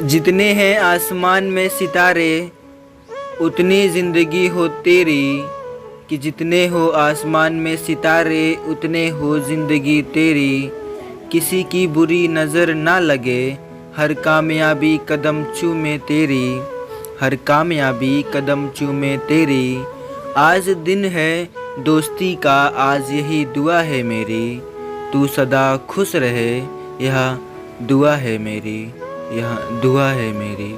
जितने हैं आसमान में सितारे उतनी ज़िंदगी हो तेरी, कि जितने हो आसमान में सितारे उतने हो ज़िंदगी तेरी। किसी की बुरी नज़र ना लगे, हर कामयाबी कदम चूमे तेरी, हर कामयाबी कदम चूमे तेरी। आज दिन है दोस्ती का, आज यही दुआ है मेरी, तू सदा खुश रहे, यह दुआ है मेरी, यह दुआ है मेरी।